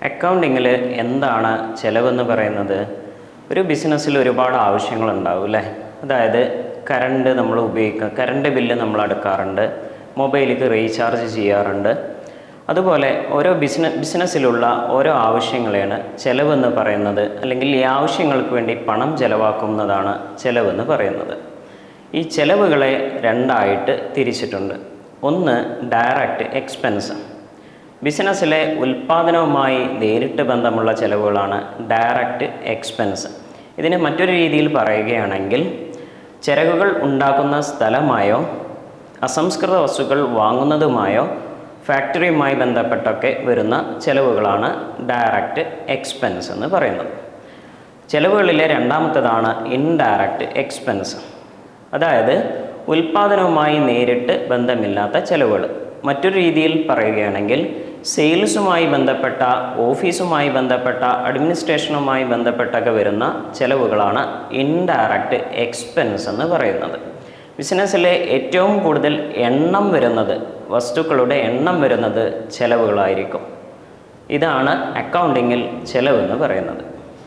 അക്കൗണ്ടിങ്ങിൽ എന്താണ് ചിലവെന്ന് പറയുന്നത്? ഒരു ബിസിനസ്സിൽ ഒരുപാട് ആവശ്യങ്ങളുണ്ടാവും അല്ലേ? അതായത് കറണ്ട് നമ്മൾ ഉപയോഗിക്കുക, കറണ്ട് ബില്ല് നമ്മൾ അടക്കാറുണ്ട്, മൊബൈലിലേക്ക് റീചാർജ് ചെയ്യാറുണ്ട്. അതുപോലെ ഓരോ ബിസിനസ്സിലുള്ള ഓരോ ആവശ്യങ്ങളെയാണ് ചിലവെന്ന് പറയുന്നത്, അല്ലെങ്കിൽ ഈ ആവശ്യങ്ങൾക്ക് വേണ്ടി പണം ചിലവാക്കുന്നതാണ് ചിലവെന്ന് പറയുന്നത്. ഈ ചിലവുകളെ രണ്ടായിട്ട് തിരിച്ചിട്ടുണ്ട്. ഒന്ന് ഡയറക്റ്റ് എക്സ്പെൻസ്. ബിസിനസ്സിലെ ഉൽപ്പാദനവുമായി നേരിട്ട് ബന്ധമുള്ള ചിലവുകളാണ് ഡയറക്റ്റ് എക്സ്പെൻസ്. ഇതിനെ മറ്റൊരു രീതിയിൽ പറയുകയാണെങ്കിൽ ചിലവുകൾ ഉണ്ടാക്കുന്ന സ്ഥലമായോ അസംസ്കൃത വസ്തുക്കൾ വാങ്ങുന്നതുമായോ ഫാക്ടറിയുമായി ബന്ധപ്പെട്ടൊക്കെ വരുന്ന ചിലവുകളാണ് ഡയറക്റ്റ് എക്സ്പെൻസ് എന്ന് പറയുന്നത്. ചിലവുകളിലെ രണ്ടാമത്തേതാണ് ഇൻഡയറക്റ്റ് എക്സ്പെൻസ്. അതായത് ഉൽപ്പാദനവുമായി നേരിട്ട് ബന്ധമില്ലാത്ത ചിലവുകൾ. മറ്റൊരു രീതിയിൽ പറയുകയാണെങ്കിൽ സെയിൽസുമായി ബന്ധപ്പെട്ട, ഓഫീസുമായി ബന്ധപ്പെട്ട, അഡ്മിനിസ്ട്രേഷനുമായി ബന്ധപ്പെട്ടൊക്കെ വരുന്ന ചിലവുകളാണ് ഇൻഡയറക്റ്റ് എക്സ്പെൻസ് എന്ന് പറയുന്നത്. ബിസിനസ്സിലെ ഏറ്റവും കൂടുതൽ എണ്ണം വരുന്നത്, വസ്തുക്കളുടെ എണ്ണം വരുന്നത് ചിലവുകളായിരിക്കും. ഇതാണ് അക്കൗണ്ടിങ്ങിൽ ചിലവെന്ന് പറയുന്നത്.